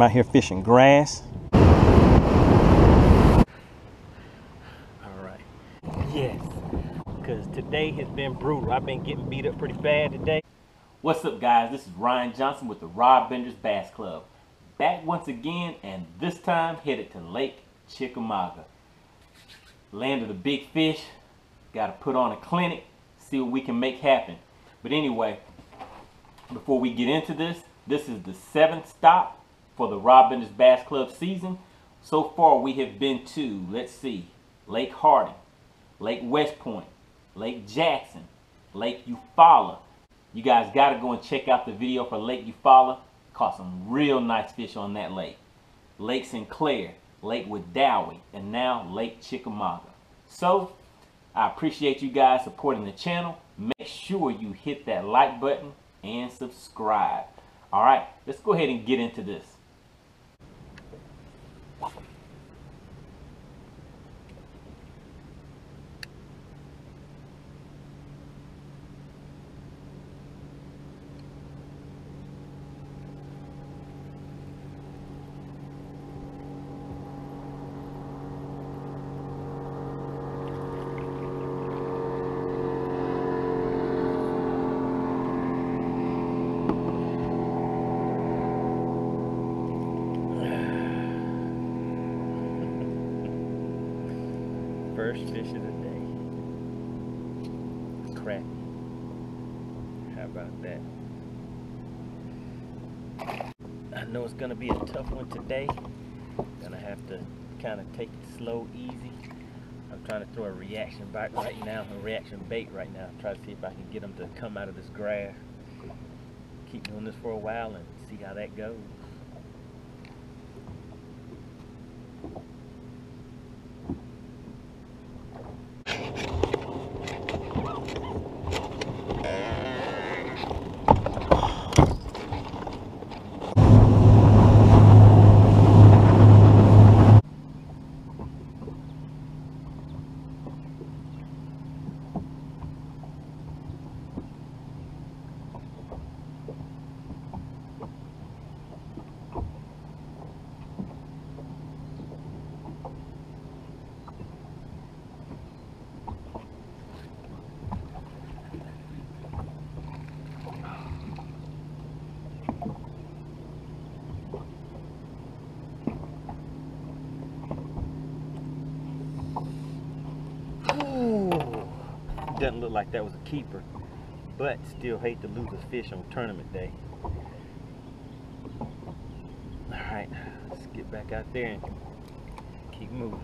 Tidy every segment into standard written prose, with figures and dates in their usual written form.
I'm out here fishing grass. Alright. Yes. Because today has been brutal. I've been getting beat up pretty bad today. What's up, guys? This is Ryan Johnson with the Rod Benders Bass Club. Back once again, and this time headed to Lake Chickamauga. Land of the big fish. Got to put on a clinic, see what we can make happen. But anyway, before we get into this, this is the 7th stop for the Rod Benders Bass Club season. So far we have been to, let's see, Lake Harding, Lake West Point, Lake Jackson, Lake Eufaula. You guys got to go and check out the video for Lake Eufaula. Caught some real nice fish on that lake. Lake Sinclair, Lake Wedowee, and now Lake Chickamauga. So, I appreciate you guys supporting the channel. Make sure you hit that like button and subscribe. Alright, let's go ahead and get into this. First fish of the day. Crappie. How about that? I know it's gonna be a tough one today. Gonna have to kind of take it slow, easy. I'm trying to throw a reaction bait right now, Try to see if I can get them to come out of this grass. Keep doing this for a while and see how that goes. Doesn't look like that was a keeper, but still hate to lose a fish on tournament day. Alright, let's get back out there and keep moving.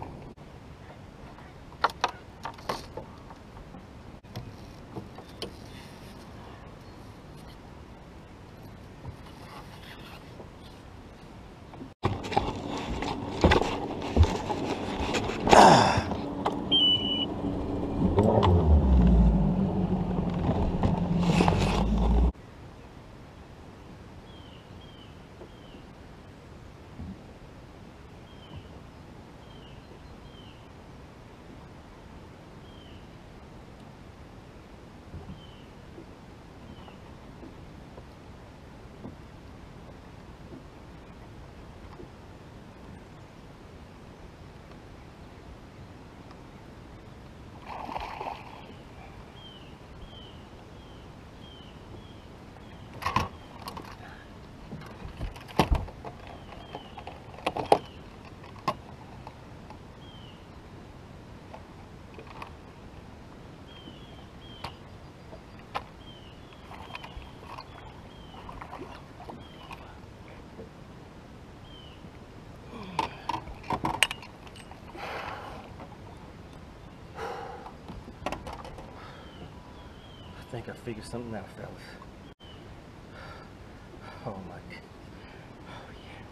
I think I figured something out, fellas. Oh my goodness. Oh yes.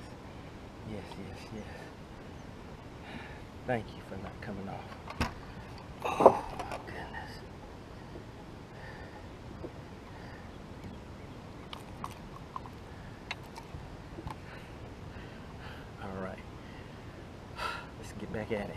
Yes, yes, yes. Thank you for not coming off. Oh my goodness. Alright. Let's get back at it.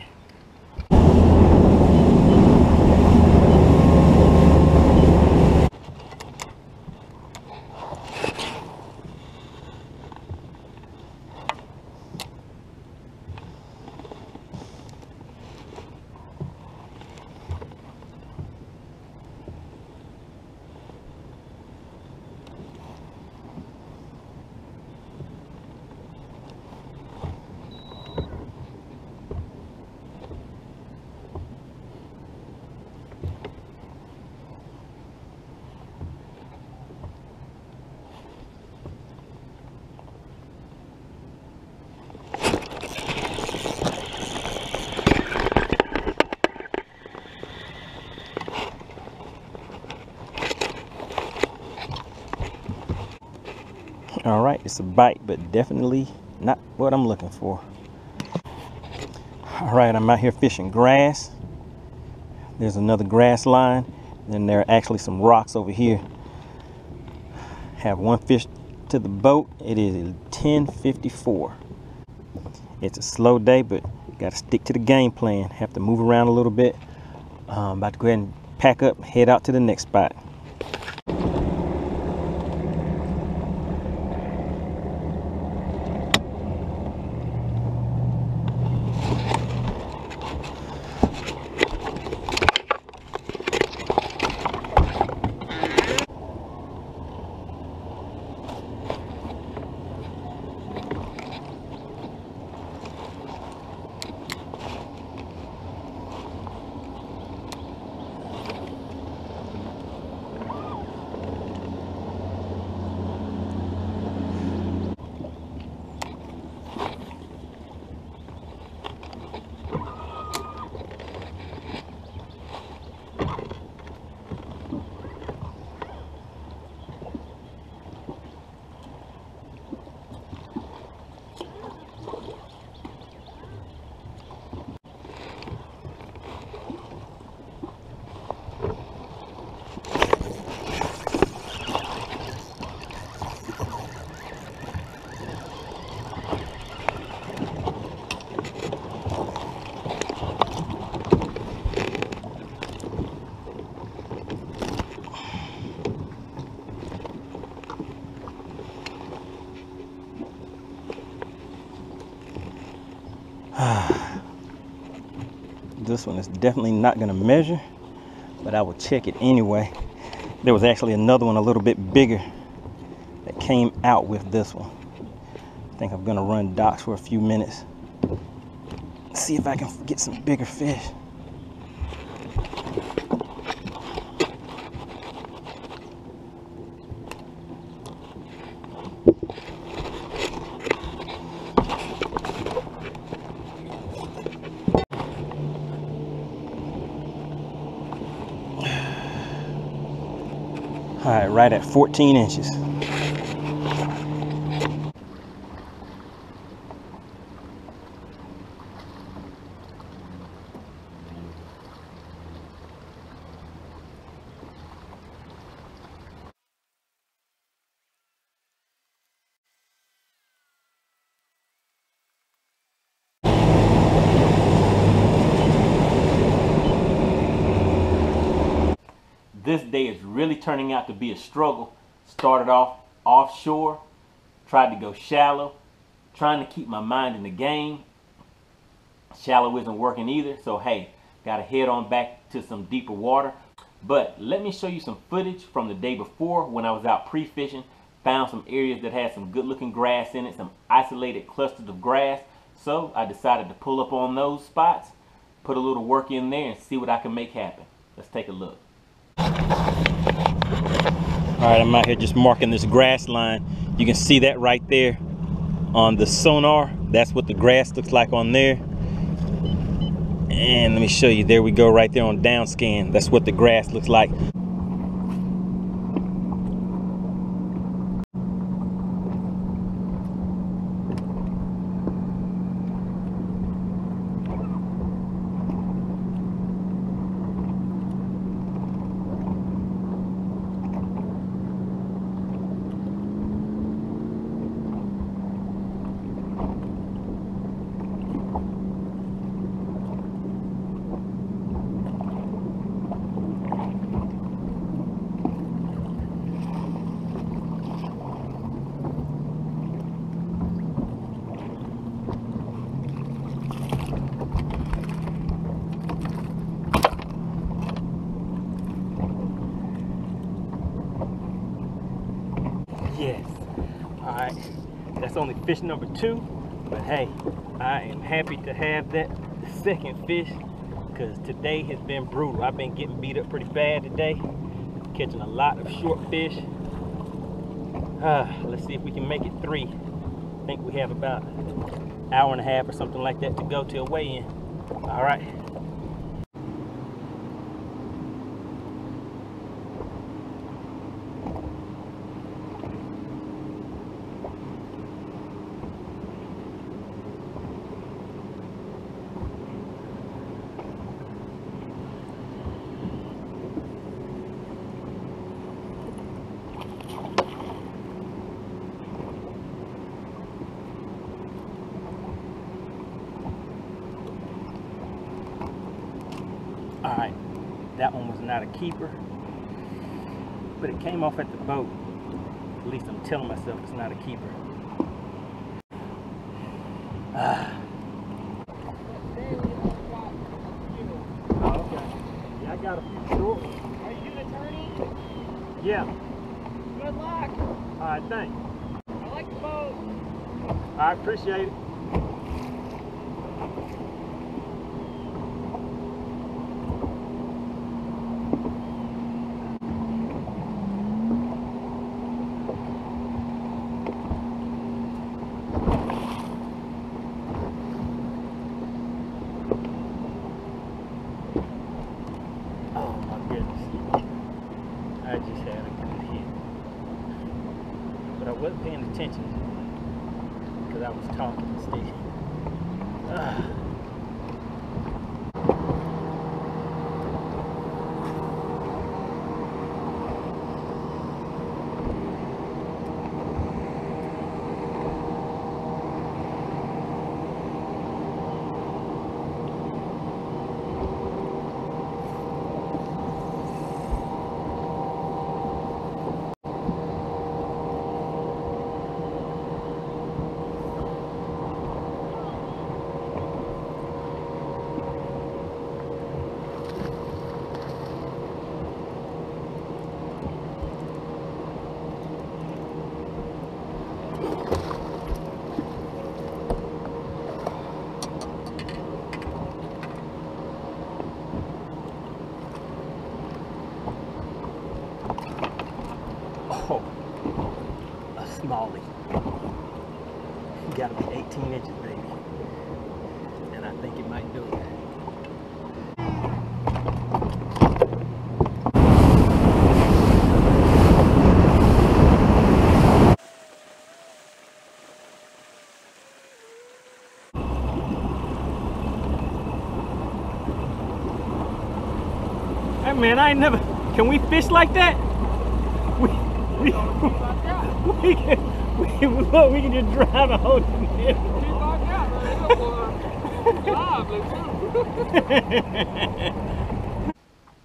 It's a bite, but definitely not what I'm looking for. All right, I'm out here fishing grass. There's another grass line. Then there are actually some rocks over here. Have one fish to the boat. It is 10:54. It's a slow day, but got to stick to the game plan. Have to move around a little bit. About to go ahead and pack up, head out to the next spot. This one is definitely not going to measure, but I will check it anyway. There was actually another one a little bit bigger that came out with this one. I think I'm going to run docks for a few minutes. See if I can get some bigger fish. All right, right at 14 inches. This day is really turning out to be a struggle. Started off offshore, tried to go shallow, trying to keep my mind in the game. Shallow isn't working either, so hey, gotta head on back to some deeper water. But let me show you some footage from the day before when I was out pre-fishing. Found some areas that had some good looking grass in it, some isolated clusters of grass. So I decided to pull up on those spots, put a little work in there and see what I can make happen. Let's take a look. All right, I'm out here just marking this grass line. You can see that right there on the sonar. That's what the grass looks like on there. And let me show you, there we go right there on down scan. That's what the grass looks like. Yes. All right. That's only fish number 2, but hey, I am happy to have that second fish because today has been brutal. I've been getting beat up pretty bad today, catching a lot of short fish. Let's see if we can make it 3. I think we have about an hour and a half or something like that to go till weigh-in. All right. Alright, that one was not a keeper, but it came off at the boat. At least I'm telling myself it's not a keeper. Oh, okay. Yeah, I got a few short. Are you an attorney? Yeah. Good luck. Alright, thanks. I like the boat. I appreciate it. Oh my goodness. I just had a good hit. But I wasn't paying attention because I was talking instead. Oh, a smallie. Gotta be 18 inches, baby. And I think it might do it. Hey man, I ain't never, can we fish like that? We can just drive a hold in there.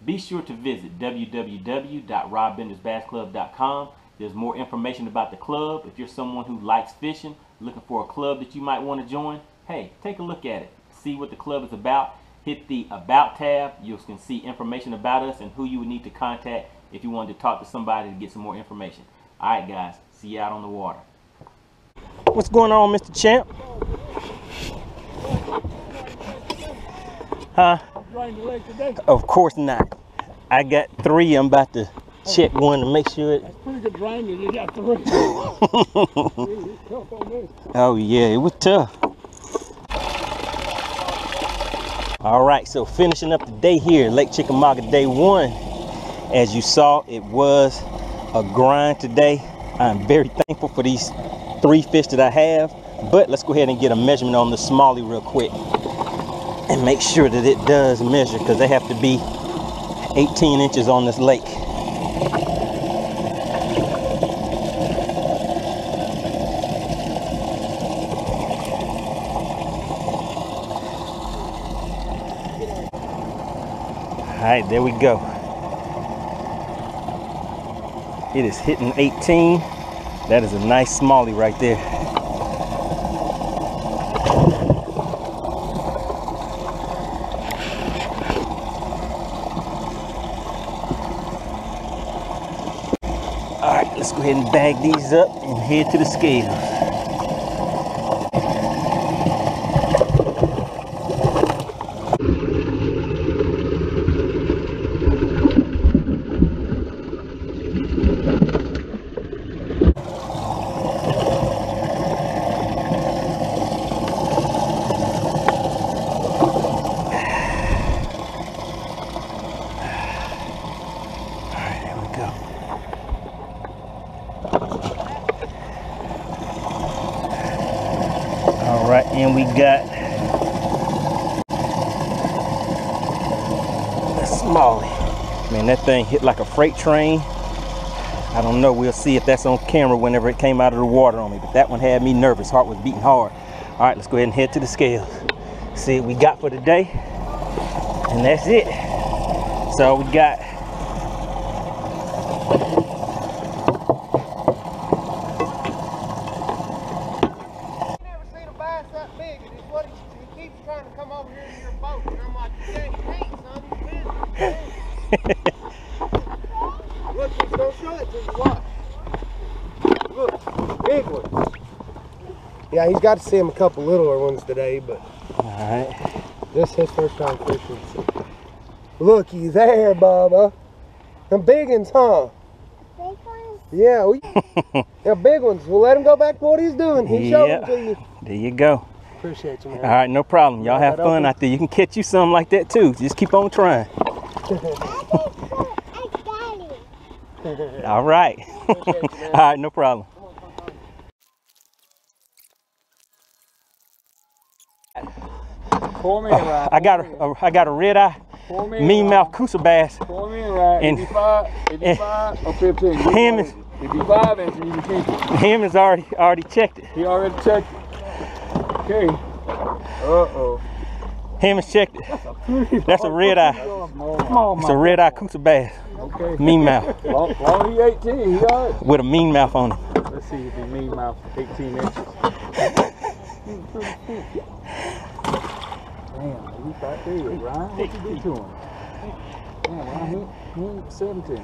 Be sure to visit www.rodbendersbassclub.com. There's more information about the club. If you're someone who likes fishing, looking for a club that you might want to join, hey, take a look at it. See what the club is about. Hit the About tab. You can see information about us and who you would need to contact if you wanted to talk to somebody to get some more information. Alright guys, see you out on the water. What's going on, Mr. Champ? Huh? Drain the lake today. Of course not. I got 3. I'm about to check one to make sure it... That's pretty good drainage. You got 3. Tough on this. Oh yeah, it was tough. Alright, so finishing up the day here, Lake Chickamauga, day 1. As you saw, it was a grind today. I'm very thankful for these 3 fish that I have, but let's go ahead and get a measurement on the smallie real quick and make sure that it does measure, because they have to be 18 inches on this lake. All right, there we go. It is hitting 18. That is a nice smallie right there. All right, let's go ahead and bag these up and head to the scales. All right, and we got a smallie. Man, that thing hit like a freight train. I don't know, we'll see if that's on camera whenever it came out of the water on me, but that one had me nervous. Heart was beating hard. All right, let's go ahead and head to the scales. See what we got for today, and that's it. So we got Never seen a bass that big, and it's what he keeps trying to come over here in your boat, and I'm like, you can't, son, you can't. Look, he's gonna show it to you, watch. Look, big one. Yeah, he's got to see him a couple littler ones today, but alright. this is his first time fishing. So. Look, he's there, Bubba. Them big ones, huh? Big ones? Yeah, yeah, big ones. We'll let him go back to what he's doing. He showed them to you. There you go. Appreciate you, man. All right, no problem. Y'all have fun out there. You can catch you something like that too. Just keep on trying. All right. Appreciate you, man. All right, no problem. Pull me in right. I got a red eye, Pull me in mean right. mouth coosa bass. Pull me in right. And- 85 or 15. Him is- If you 5 inches, you can keep it. Him has already checked it. He already checked it. Okay. Uh-oh. Him has checked it. That's a red eye. It's a red eye coosa bass. Okay. Mean mouth Long he 18, he all right. with a mean mouth on it. Let's see if he mean mouth 18 inches. Damn, he's right there. Ryan, what you do to him? Damn, Ryan, he 17.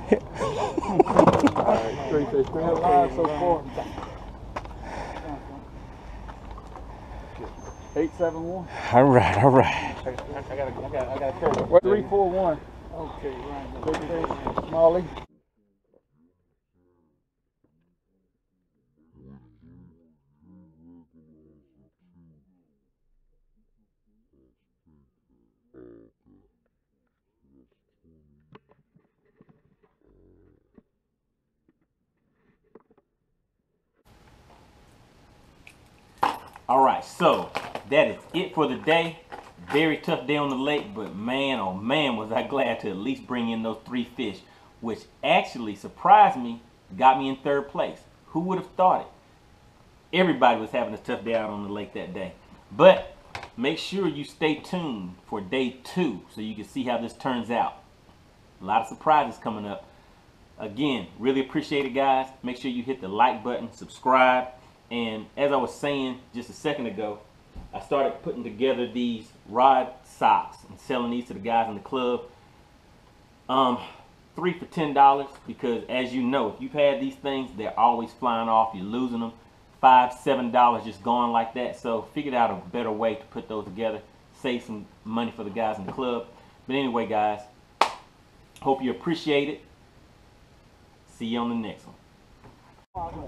Alright, 3 fish, 3 alive so far. 871. All right. I gotta carry it. 341. Okay, Ryan. Big fish, Smalley. All right, so that is it for the day. Very tough day on the lake, but man, oh man, was I glad to at least bring in those 3 fish, which actually surprised me, got me in 3rd place. Who would have thought it? Everybody was having a tough day out on the lake that day. But make sure you stay tuned for day 2 so you can see how this turns out. A lot of surprises coming up. Again, really appreciate it, guys. Make sure you hit the like button, subscribe. And as I was saying just a second ago, I started putting together these rod socks and selling these to the guys in the club. 3 for $10, because as you know, if you've had these things, they're always flying off. You're losing them. $5, $7 just gone like that. So figured out a better way to put those together, save some money for the guys in the club. But anyway, guys, hope you appreciate it. See you on the next one.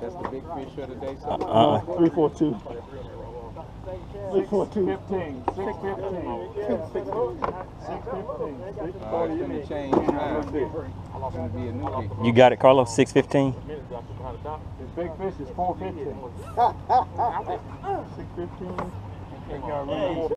That's the big fish of the day. 342. 615. 615. 615. Change now. It's gonna be a new big. You got it, Carlos. 615. The big fish is 415. 615.